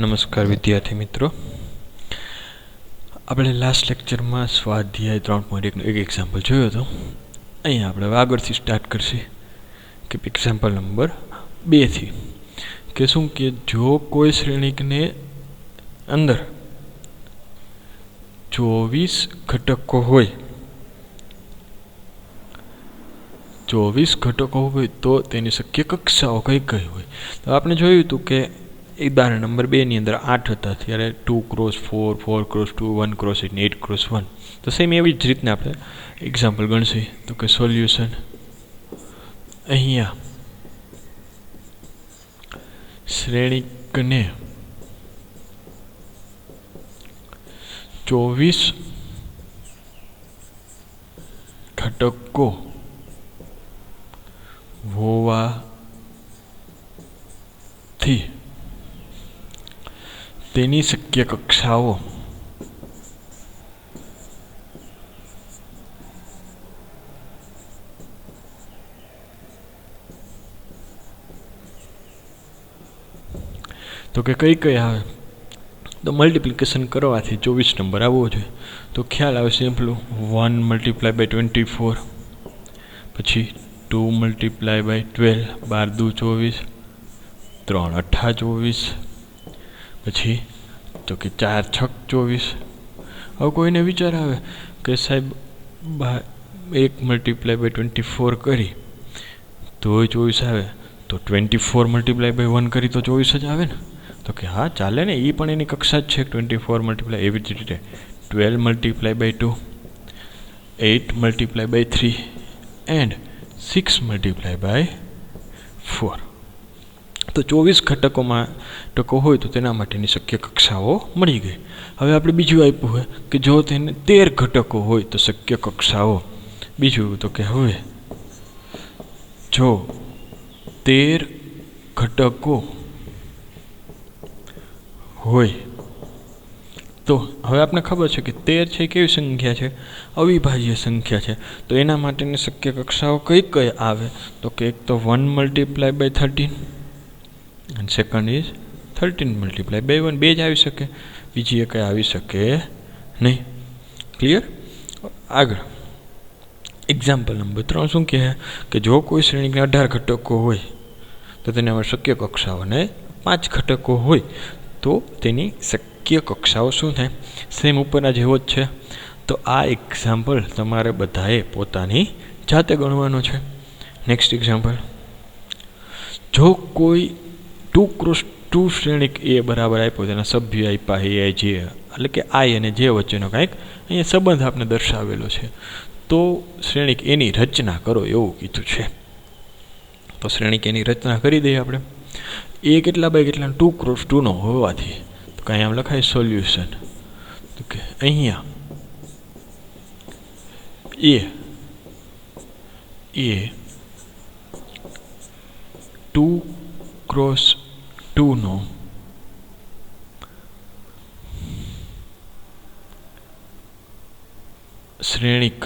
નમસ્કાર વિદ્યાર્થી મિત્રો, આપણે લાસ્ટ લેક્ચરમાં સ્વાધ્યાય 3.1નો એક એક્ઝામ્પલ જોયો હતો. અહીંયા આપણે આગળથી સ્ટાર્ટ કરશે કે એક્ઝામ્પલ નંબર 2થી કે શું કે જો કોઈ શ્રેણીકને અંદર 24 ઘટકો હોય 24 ઘટકો હોય તો તેની શક્ય કક્ષાઓ કઈ કઈ હોય. તો આપણે જોયું હતું કે ઉદાહરણ નંબર 2 ની અંદર 8 હતા, ત્યારે 2x4, 4x2, 1x8 ને 8x1. તો સેમ એવી જ રીતના આપણે એક્ઝામ્પલ ગણશે. તો કે સોલ્યુશન અહીંયા શ્રેણીકને 24 ઘટકો હોવાથી તેની શક્ય કક્ષાઓ તો કે કઈ કઈ આવે. તો મલ્ટિપ્લિકેશન કરવાથી 24 નંબર આવવો જોઈએ. તો ખ્યાલ આવે સિમ્પલ 1 × 24, પછી 2 × 12, 12 × 2 = 24, 3 × 8 = 24, પછી તો કે 4 × 6 = 24. હવે કોઈને વિચાર આવે કે સાહેબ 1 × 24 કરી તો 24 આવે, તો 24 × 1 કરી તો 24 જ આવે ને. તો કે હા ચાલે ને, એ પણ એની કક્ષા જ છે 24 × એવી જ રીતે 12 × 2, 8 × 3 એન્ડ 6 × 4. તો 24 ઘટકોમાં ટકો હોય તો તેના માટેની શક્ય કક્ષાઓ મળી ગઈ. હવે આપણે બીજું આપ્યું હોય કે જો તેને 13 ઘટકો હોય તો શક્ય કક્ષાઓ. બીજું તો કે હવે જો 13 ઘટકો હોય તો હવે આપણે ખબર છે કે 13 છે કેવી સંખ્યા છે, અવિભાજ્ય સંખ્યા છે. તો એના માટેની શક્ય કક્ષાઓ કઈ કઈ આવે. તો કે એક તો 1 × 13 અને સેકન્ડ ઇઝ 13 × 1. બે જ આવી શકે, બીજી એક આવી શકે નહીં. ક્લિયર? આગળ એક્ઝામ્પલ નંબર 3 શું કહે કે જો કોઈ શ્રેણીના 18 ઘટકો હોય તો તેના શક્ય કક્ષાઓ અને 5 ઘટકો હોય તો તેની શક્ય કક્ષાઓ શું થાય. સેમ ઉપરના જેવો જ છે. તો આ એક્ઝામ્પલ તમારે બધાએ પોતાની જાતે ગણવાનો છે. નેક્સ્ટ એક્ઝામ્પલ, જો કોઈ 2x2 શ્રેણીક એ બરાબર આપ્યો, તેના સભ્ય આપ્યા એ જે, એટલે કે આઈ અને જે વચ્ચેનો કાંઈક અહીંયા સંબંધ આપણે દર્શાવેલો છે, તો શ્રેણીક એની રચના કરો એવું કીધું છે. તો શ્રેણીક એની રચના કરી દઈએ આપણે. એ કેટલા બાય કેટલા 2x2 નો હોવાથી તો કાંઈ આમ લખાય સોલ્યુશન. તો કે અહીંયા એ 2x2 નો શ્રેણીક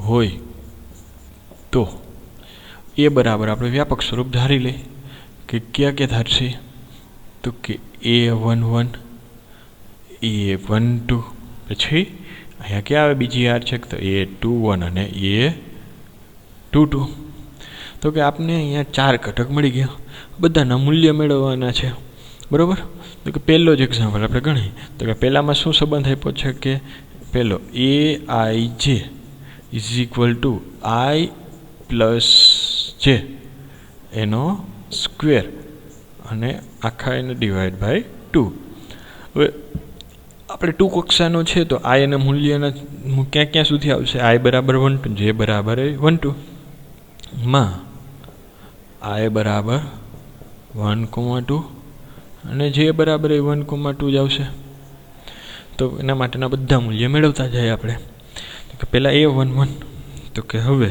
હોય તો એ બરાબર આપણે વ્યાપક સ્વરૂપ ધારી લઈએ કે ક્યાં ક્યાં ધારશે. તો કે A11, A12, પછી અહીંયા ક્યાં આવે બીજી આર છે તો A21 અને A22. તો કે આપણે અહીંયા 4 ઘટક મળી ગયા, બધાના મૂલ્ય મેળવવાના છે, બરાબર. તો કે પહેલો જ એક્ઝામ્પલ આપણે ગણીએ. તો કે પહેલામાં શું સંબંધ આપ્યો છે કે પહેલો AIJ = I + j એનો સ્ક્વેર અને આખા એને ડિવાઈડ બાય 2. હવે આપણે 2 કક્ષાનો છે તો આઈ એના મૂલ્યના ક્યાં ક્યાં સુધી આવશે. I = 1 2, J = 1 2 માં I = 1,2 અને J = 1,2 જ આવશે. તો એના માટેના બધા મૂલ્ય મેળવતા જાય આપણે. તો પહેલાં A11, તો કે હવે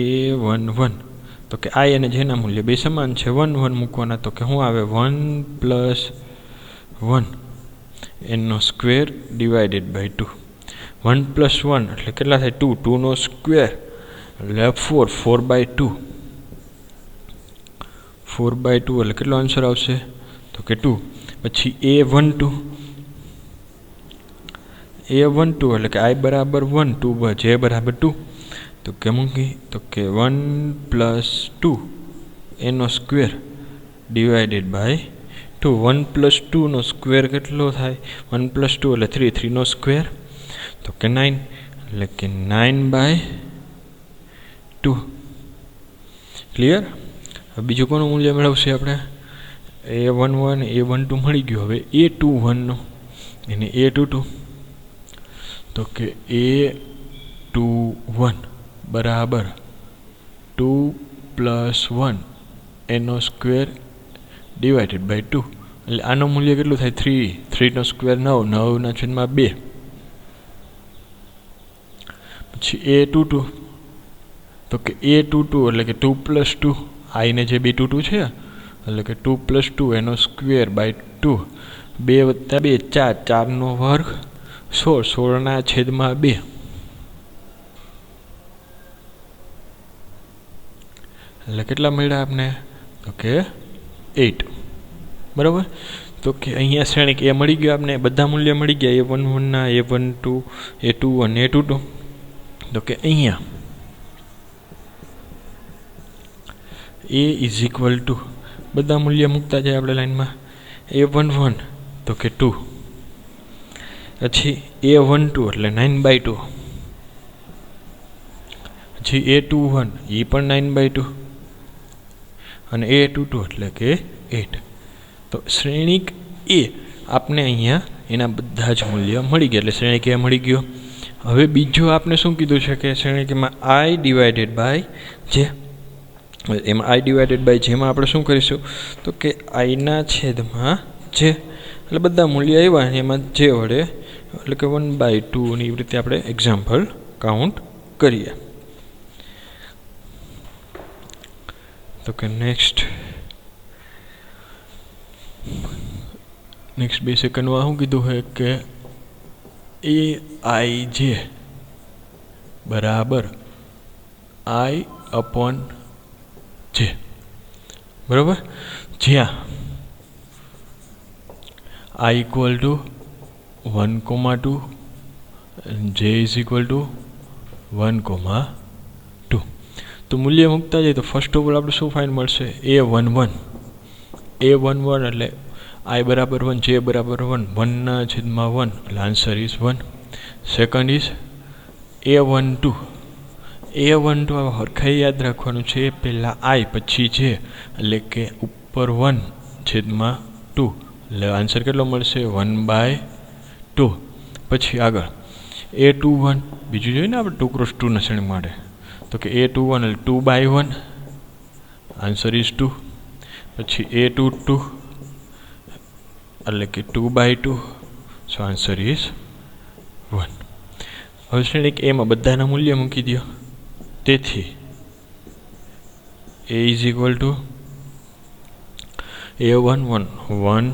A11 તો કે આઈ અને જેના મૂલ્ય બે સમાન છે, 1 1 મૂકવાના. તો કે શું આવે 1 + 1 એનો સ્ક્વેર ડિવાઇડેડ બાય 2. 1 + 1 એટલે કેટલા થાય 2, 2 નો સ્ક્વેર એટલે 4, 4/2 4/2 એટલે કેટલો આન્સર આવશે તો કે 2. પછી A12 એટલે કે I બરાબર 1 2 J બરાબર 2 તો કે મૂકી તો કે 1 + 2 એનો સ્ક્વેર ડિવાઇડેડ બાય 2. 1 + 2 નો સ્ક્વેર કેટલો થાય 1 + 2 એટલે 3 3 નો સ્ક્વેર તો કે 9 એટલે કે 9/2. ક્લિયર. હવે બીજું કોનું મૂલ્ય મેળવશે આપણે A11 A12 મળી ગયું. હવે A21 નો એને A22 તો કે A21 બરાબર 2 + 1 એનો સ્ક્વેર ડિવાઇડેડ બાય 2 એટલે આનું મૂલ્ય કેટલું થાય 3 3 નો સ્ક્વેર 9 9/2. પછી A22 તો કે A22 એટલે કે 2 + 2 I ને જે B22 છે એટલે કે 2 + 2 એનો સ્ક્વેર બાય 2 2 + 2 4 4 નો વર્ગ 16 16/2 એટલે કેટલા મળ્યા આપને તો કે 8 બરાબર. તો કે અહીંયા શ્રેણિક એ મળી ગયો આપને બધા મૂલ્ય મળી ગયા A11 ના A12 A21 A22 તો કે અહીંયા A = બધા મૂલ્ય મૂકતા જાય આપણે લાઈનમાં A11 તો કે 2 પછી A12 એટલે 9/2 પછી A21 એ પણ 9/2 અને A22 એટલે કે 8. તો શ્રેણિક એ આપને અહીંયા એના બધા જ મૂલ્ય મળી ગયા એટલે શ્રેણિક એ મળી ગયો. હવે બીજું આપણે શું કીધું છે કે શ્રેણિકમાં I ડિવાઇડેડ બાય જે એમાં I ડિવાઇડેડ બાય જેમાં આપણે શું કરીશું તો કે I ના છેદમાં જે એટલે બધા મૂલ્ય આવ્યા એમાં જે વડે એટલે કે 1/2 ની રીતે આપણે એક્ઝામ્પલ કાઉન્ટ કરીએ. તો કે નેક્સ્ટ 2 સેકન્ડમાં શું કીધું છે કે Aij બરાબર I/J બરાબર જ્યાં I = 1,2 J = 1,2. તો મૂલ્ય મૂકતા જાય તો ફર્સ્ટ ઓફ ઓલ આપણે શું ફાઇન્ડ મળશે A11 એટલે I બરાબર 1 J બરાબર 1 1/1 એટલે answer is 1. Second is A12 હરખાઈ યાદ રાખવાનું છે પહેલાં I પછી J એટલે કે ઉપર 1/2 એટલે આન્સર કેટલો મળશે 1/2. પછી આગળ A21 બીજું જોઈએ ને આપણે 2 × 2 ના શ્રેણી માટે તો કે A21 એટલે 2/1 આન્સર ઇઝ 2. પછી A22 એટલે કે 2/2 સો આન્સર ઇઝ 1. હવે શ્રેણિક એમાં બધાના મૂલ્ય મૂકી દો તેથી A = A11 1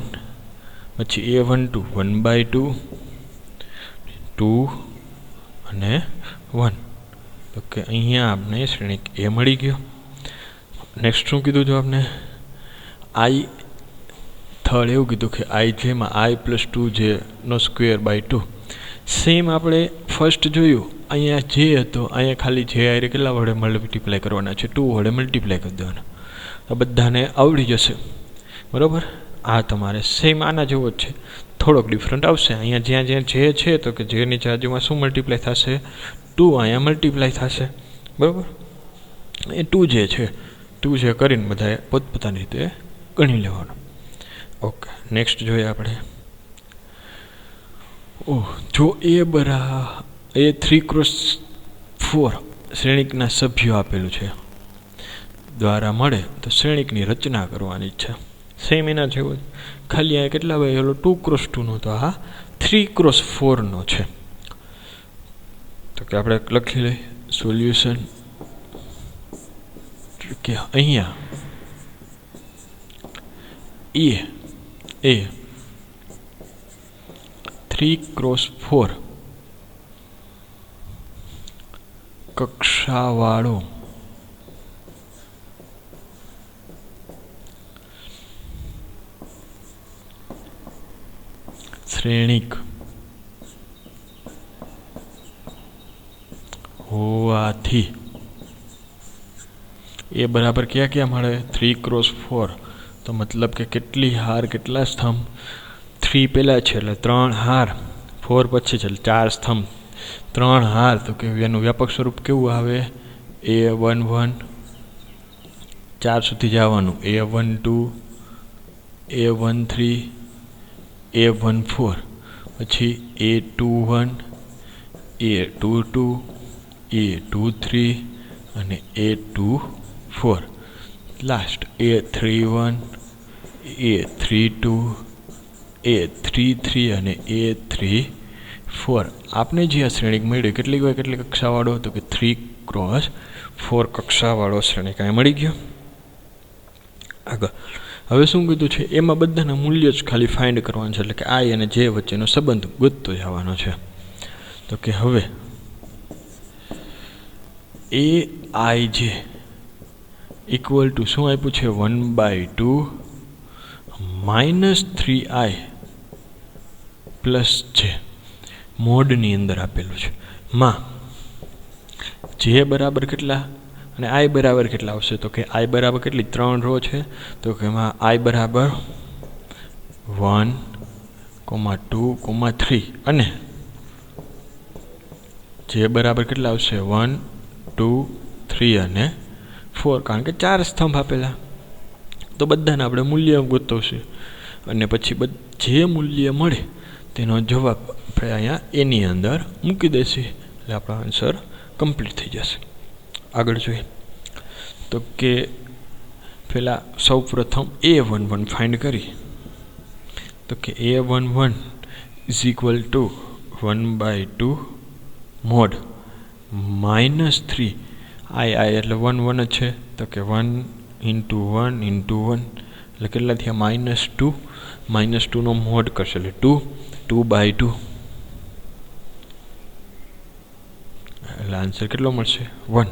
પછી A12 1/2 2 અને 1 તો કે અહીંયા આપણે શ્રેણિક એ મળી ગયો. નેક્સ્ટ શું કીધું હતું આપણે I થર્ડ એવું કીધું કે I જેમાં I + 2J નો સ્ક્વેર બાય 2 સેમ આપણે ફર્સ્ટ જોયું અહીંયા જે હતો અહીંયા ખાલી જે આરે કેટલા વડે મલ્ટીપ્લાય કરવાના છે 2 વડે મલ્ટીપ્લાય કરી દેવાના આ બધાને આવડી જશે બરાબર. આ તમારે સેમ આના જેવો જ છે થોડોક ડિફરન્ટ આવશે અહીંયા જ્યાં જ્યાં જે છે તો કે જેની બાજુમાં શું મલ્ટીપ્લાય થશે 2 અહીંયા મલ્ટીપ્લાય થશે બરાબર. એ 2J છે 2J કરીને બધાએ પોતપોતાની રીતે ગણી લેવાનું. ઓકે નેક્સ્ટ જોઈએ આપણે જો A 3x4 શ્રેણિકના સભ્યો આપેલું છે દ્વારા મળે તો શ્રેણિકની રચના કરવાની છે. સેમ એના જેવો ખાલી આ કેટલા ભાઈ ઓલો 2x2 નો તો આ 3x4 નો છે. તો કે આપણે લખી લઈએ સોલ્યુશન કે અહીંયા A 3x4 કક્ષાવાળો શ્રેણિક હોવાથી એ બરાબર ક્યાં ક્યાં મળે? 3x4, તો મતલબ કે કેટલી હાર કેટલા સ્તંભ? 3 પહેલાં છે એટલે 3 હાર, 4 પછી છે એટલે 4 સ્તંભ, 3 હાર. તો કે એનું વ્યાપક સ્વરૂપ કેવું આવે? A11, 4 સુધી જવાનું, A12, A13, A14, પછી A21, A22, A23 અને A24, last A31, A32, A33 અને A34. આપને જે આ શ્રેણિક મળી કેટલી હોય, કેટલી કક્ષાવાળો? તો કે 3x4 કક્ષાવાળો શ્રેણિક અહીં મળી ગયો. આગળ હવે શું કીધું છે? એમાં બધાના મૂલ્ય જ ખાલી ફાઇન્ડ કરવાનું છે, એટલે કે I અને J વચ્ચેનો સંબંધ ગોતતો જવાનો છે. તો કે હવે AIJ ઇક્વલ ટુ શું આપ્યું છે? 1/2 -3I પ્લસ J મોડની અંદર આપેલું છે. માં J બરાબર કેટલા અને I બરાબર કેટલા આવશે? તો કે I બરાબર કેટલી? 3 રો છે, તો કે એમાં I બરાબર 1, 2, 3 અને J બરાબર કેટલા આવશે? 1, 2, 3 અને 4, કારણ કે 4 સ્તંભ આપેલા. તો બધાને આપણે મૂલ્ય ગોતવશે અને પછી જે મૂલ્ય મળે તેનો જવાબ આપણે અહીંયા એની અંદર મૂકી દઈશું એટલે આપણો આન્સર કમ્પ્લીટ થઈ જશે. આગળ જોઈએ તો કે પહેલાં સૌ પ્રથમ A11 ફાઇન્ડ કરી. તો કે A11 is equal to 1/2 mode -3 I એટલે 1 1 જ છે, તો કે 1 × 1 × 1 એટલે કેટલા થયા? -2. -2નો મોડ કરશે એટલે 2/2 એટલે આન્સર કેટલો મળશે? 1.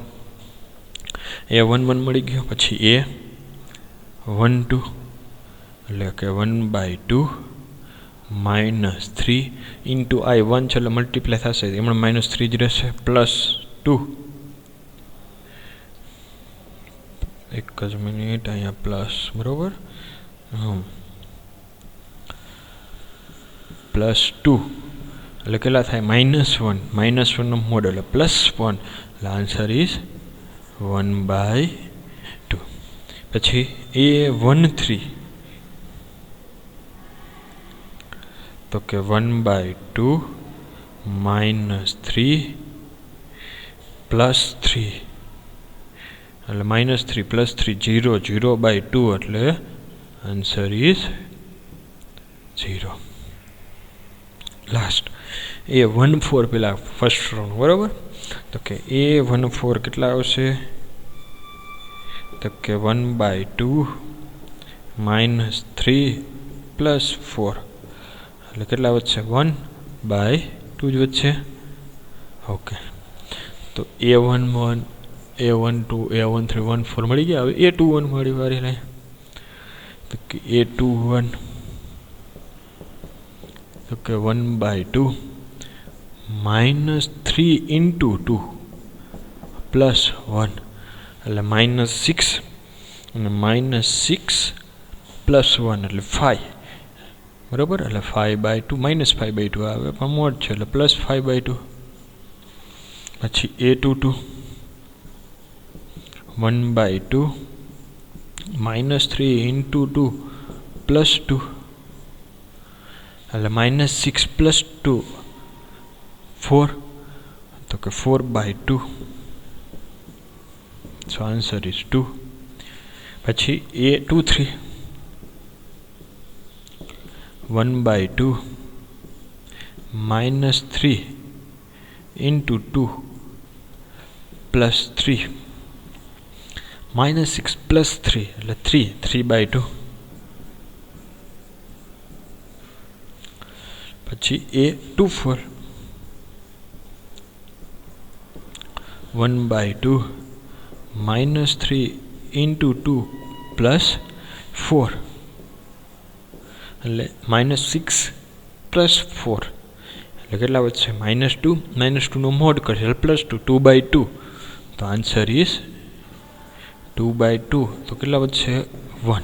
A11 મળી ગયો. પછી A12 એટલે કે 1/2 -3 × I1 છે એટલે મલ્ટીપ્લાય થશે, એમાં -3 જ રહેશે, +2. એક જ મિનિટ, અહીંયા પ્લસ, બરાબર, +2 એટલે કેટલા થાય? -1. -1નો મોડ એટલે +1 એટલે આન્સર ઇઝ 1/2. પછી A13 તો કે 1/2 -3 +3 એટલે -3 +3 0, 0/2 એટલે આન્સર ઇઝ 0. લાસ્ટ A14 પેલા ફર્સ્ટ રાઉન્ડ, બરાબર. તો કે A14 કેટલા આવશે? તો કે 1/2 -3 +4 એટલે કેટલા વધશે? 1/2 જ વધશે. ઓકે, તો A11, A12, A13, 14 મળી ગયા. હવે A21 મળી વારી લઈ. તો કે A21 તો કે 1/2 -3 × 2 +1 એટલે -6 અને -6 +1 એટલે 5, બરાબર. એટલે 5/2 -5/2 આવે પણ મોડ છે એટલે +5/2. પછી A22 1/2 -3 × 2 +2 એટલે -6 +2 4, તો કે 4/2. સો આન્સર ઇઝ 2. પછી A23 1/2 -3 × 2 +3 -6 +3 એટલે 3/2. પછી A24 1/2 -3 × 2 +4 એટલે -6 પ્લસ 4 એટલે કેટલા વધશે -2 નો મોડ કરશે એટલે +2 2/2 તો આન્સર ઇઝ 2/2 તો કેટલા વધશે 1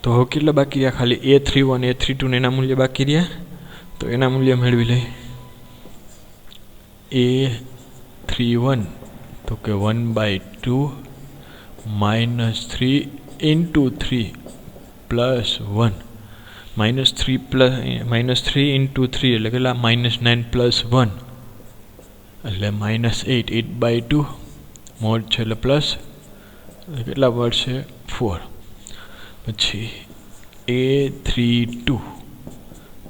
તો હવે કેટલા બાકી રહ્યા ખાલી a31 a32 ને એના મૂલ્ય બાકી રહ્યા તો એના મૂલ્ય મેળવી લઈએ a31 તો કે 1/2 -3 × 3 + 1 -3 × 3 એટલે કેટલા -9 + 1 એટલે -8 8/2 મોડ છે એટલે પ્લસ કેટલા મળશે 4 પછી a32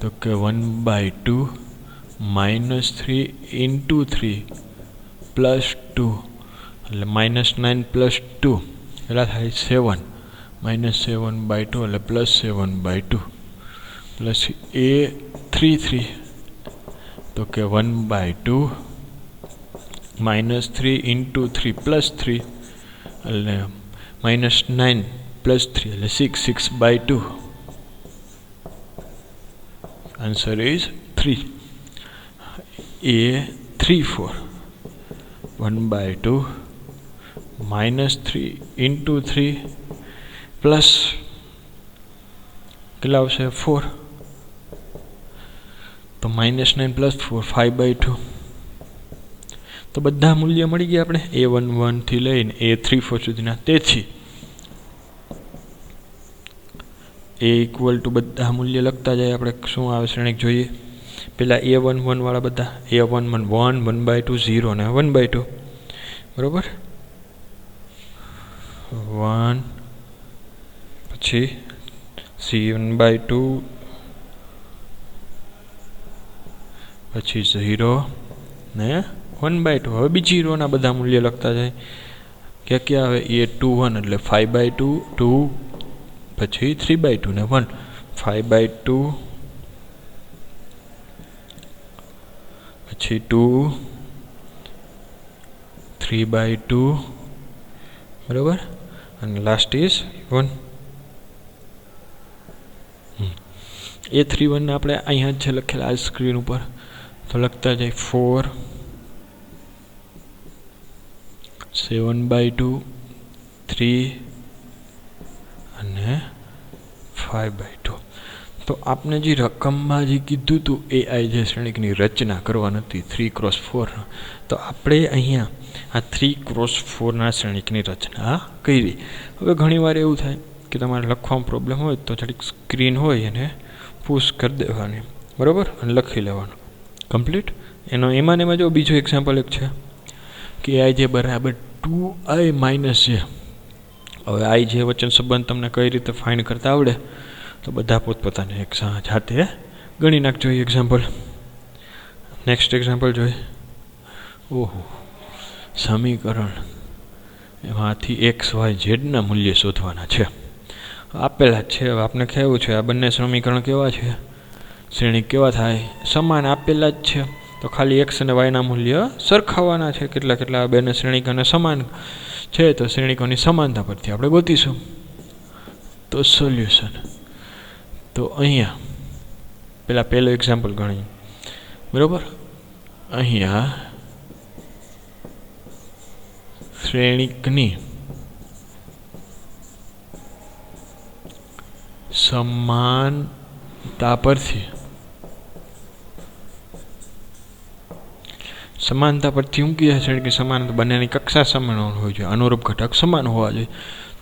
તો કે 1/2 -3 × 3 + 2 એટલે -9 + 2 કેટલા થાય 7 -7/2 એટલે +7/2 પ્લસ a33 તો કે 1/2 -3 × 3 + 3 એટલે -9 + 3 એટલે 6/2 આન્સર ઇઝ 3 a34 1/2 -3 × 3 પ્લસ કેટલા આવશે 4 તો -9 + 4 5/2 તો બધા મૂલ્ય મળી ગયા આપણે a11 થી લઈને a34 સુધીના તેથી a = બધા મૂલ્ય લખતા જાય આપણે શું આવે શ્રેણિક જોઈએ પેલા a11 વાળા બધા a11 1 1/2 0 ને 1/2 બરોબર 1 પછી c1/2 પછી 0 ને 1/2 હવે બીજી રો ના બધા મૂલ્ય લખતા જાય ક્યાં આવે a21 એટલે 5/2 2 પછી 3/2 ને 1 5/2 પછી 2 3/2 બરાબર અને લાસ્ટ ઇઝ 1 a31 ને આપણે અહીંયા જ છે લખેલા આ સ્ક્રીન ઉપર તો લખતા જાય 4 7/2 3 અને 5/2 તો આપણે જે રકમમાં જે કીધું હતું એ જે શ્રેણિકની રચના કરવાની હતી 3x4 તો આપણે અહીંયા આ 3x4 ના શ્રેણિકની રચના કરી હવે ઘણીવાર એવું થાય કે તમારે લખવામાં પ્રોબ્લેમ હોય તો થોડીક સ્ક્રીન હોય એને પુશ કરી દેવાની બરાબર અને લખી લેવાનું કમ્પ્લીટ એમાં જો બીજો એક્ઝામ્પલ એક છે કે i જે બરાબર 2i - j હવે i જે વચન સંબંધ તમને કઈ રીતે ફાઇન્ડ કરતા આવડે તો બધા પોતપોતાને એક જાતે ગણી નાખજો એક્ઝામ્પલ નેક્સ્ટ એક્ઝામ્પલ જોઈએ ઓહો સમીકરણ એમાંથી x y z ના મૂલ્ય શોધવાના છે આપેલા જ છે હવે આપણે કહેવું છે આ બંને સમીકરણ કેવા છે શ્રેણિક કેવા થાય સમાન આપેલા જ છે તો ખાલી x અને y ના મૂલ્ય સરખાવવાના છે કેટલા બંને શ્રેણિકોને સમાન છે તો શ્રેણિકોની સમાનતા પરથી આપણે ગોતીશું તો સોલ્યુશન તો અહીંયા પહેલો એક્ઝામ્પલ ગણીએ બરાબર અહીંયા શ્રેણિકની સમાનતા પરથી શું કહે છે કે સમાન બંનેની કક્ષા સમાન હોવી જોઈએ અનુરૂપ ઘટક સમાન હોવા જોઈએ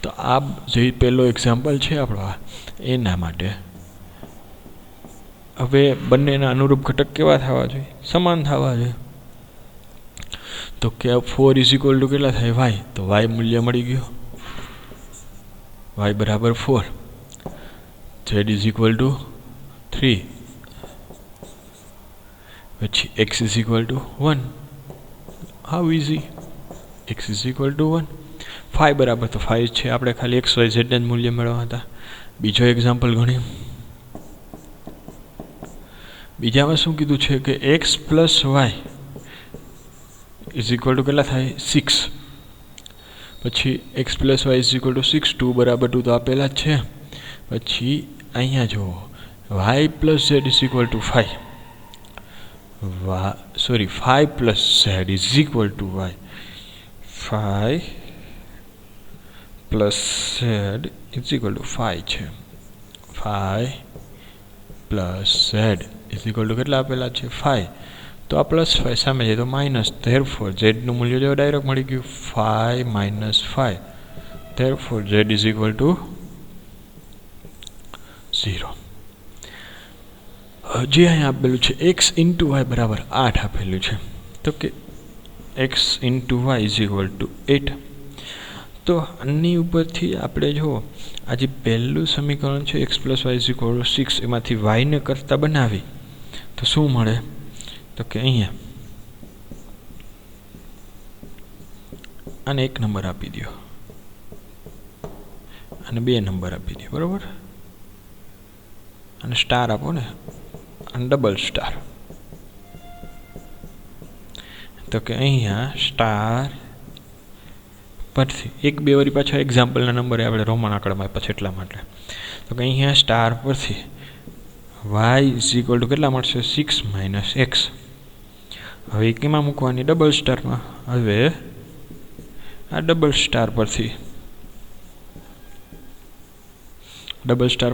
તો આ જે પહેલો એક્ઝામ્પલ છે આપણો એના માટે હવે બંનેના અનુરૂપ ઘટક કેવા થવા જોઈએ સમાન થવા જોઈએ તો કે 4 = કેટલા થાય y તો y મૂલ્ય મળી ગયો y બરાબર 4 z = 3 પછી x = 1 હાઉ ઇઝી x = 1 5 બરાબર તો 5 છે આપણે ખાલી x y z ના મૂલ્ય મેળવવા હતા બીજો એક્ઝામ્પલ ગણીએ બીજામાં શું કીધું છે કે x + y = કેટલા થાય 6 પછી x + y = 6 2 = 2 તો આપેલા જ છે પછી અહીંયા જો y plus z is equal to 5. 5 plus z is equal to y. 5 plus z is equal to 5 છે. 5 plus z is equal to કેટલા આપેલા છે 5. તો આ પ્લસ 5 સામે જાય તો માઇનસ, ધેરફોર z નું મૂલ્ય જો ડાયરેક્ટ મળી ગયું 5 minus 5, therefore z is equal to 0. જે અહીંયા આપેલું છે x into y બરાબર 8 આપેલું છે, તો કે x into y is equal to 8. તો આની ઉપરથી આપણે જો આ જે પહેલું સમીકરણ છે x plus y is equal to 6, એમાંથી y ને કરતા બનાવી તો શું મળે, તો કે અહીંયા આને 1 નંબર આપી દો અને 2 નંબર આપી દો, બરાબર, અને સ્ટાર આપો ને, અને ડબલ સ્ટાર. તો કે અહીંયા સ્ટાર પરથી 1 2 વળી પાછા એક્ઝામ્પલના નંબરે આપણે રોમન આંકડામાં પછી એટલા માટે, તો કે અહીંયા સ્ટાર પરથી y is equal to કેટલા મળશે 6 minus x. હવે કેમાં મૂકવાની, ડબલ સ્ટારમાં. હવે આ ડબલ સ્ટાર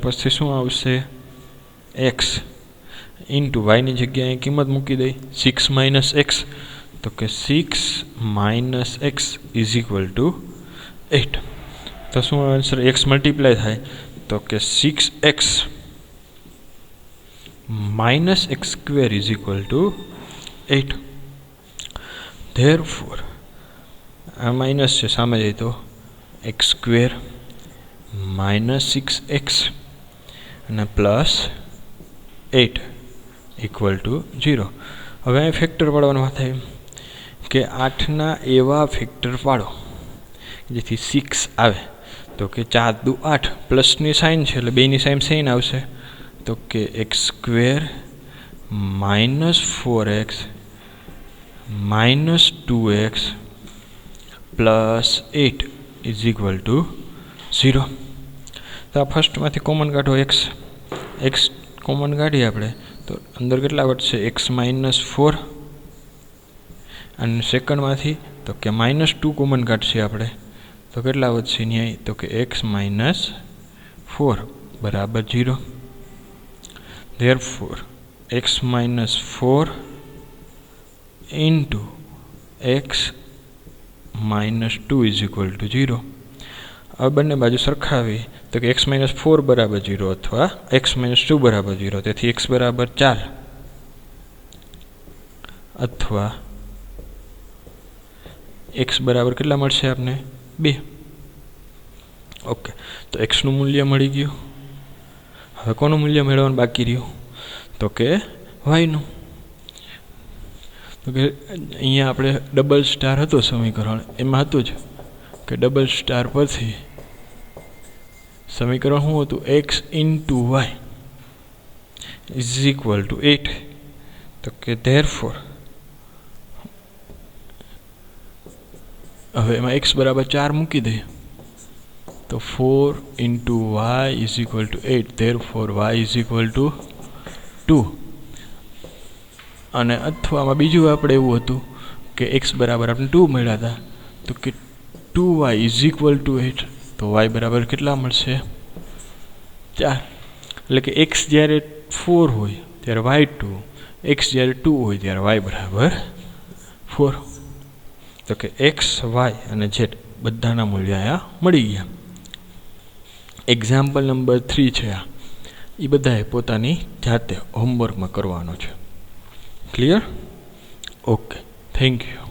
પરથી શું આવશે x ઇન્ટુ વાયની જગ્યાએ કિંમત મૂકી દઈ 6 minus x, તો કે 6 minus x is equal to 8. તો શું આન્સર x મલ્ટીપ્લાય થાય, તો કે 6x minus x square is equal to 8. therefore આ માઇનસ છે સામે જાય તો x square minus 6x અને પ્લસ 8 equal to 0. હવે અહીં ફેક્ટર પાડવાનું થાય કે 8ના એવા ફેક્ટર પાડો જેથી 6 આવે, તો કે 4 દુ 8, પ્લસની સાઇન છે એટલે બેની સાઇન આવશે, તો કે x square minus 4x minus 2x plus 8 is equal to 0. તો આ ફર્સ્ટમાંથી કોમન કાઢો, x કોમન કાઢીએ આપણે તો અંદર કેટલા વધશે x minus 4, અને સેકન્ડમાંથી તો કે -2 કોમન કાઢશે આપણે તો કેટલા વધશે ન્યાય, તો કે x minus 4 બરાબર 0. therefore x minus 4 into x minus 2 is equal to 0. હવે બંને બાજુ સરખાવી તો કે x minus 4 બરાબર 0 અથવા x minus 2 બરાબર 0, તેથી x બરાબર 4 અથવા x બરાબર કેટલા મળશે આપને 2. ઓકે, તો x નું મૂલ્ય મળી ગયું. હવે કોનું મૂલ્ય મેળવવાનું બાકી રહ્યું, તો કે y નું. તો કે અહીંયા આપણે ડબલ સ્ટાર હતો સમીકરણ, એમાં હતું જ કે ડબલ સ્ટાર પરથી સમીકરણ શું હતું x into y is equal to 8. તો કે therefore હવે એમાં x બરાબર 4 મૂકી દઈએ તો 4 into y is equal to 8. therefore y is equal to 2. અને અથવા આમાં બીજું આપણે એવું હતું કે x બરાબર આપણે 2 મળ્યા હતા, તો કે 2y is equal to 8, તો y બરાબર કેટલા મળશે 4. એટલે કે x જ્યારે 4 હોય ત્યારે y 2, x જ્યારે 2 હોય ત્યારે y બરાબર 4. તો કે x y અને z બધાના મૂલ્ય અહીંયા મળી ગયા. એક્ઝામ્પલ નંબર 3 છે આ, એ બધાએ પોતાની જાતે હોમવર્કમાં કરવાનો છે. ક્લિયર? Okay, thank you.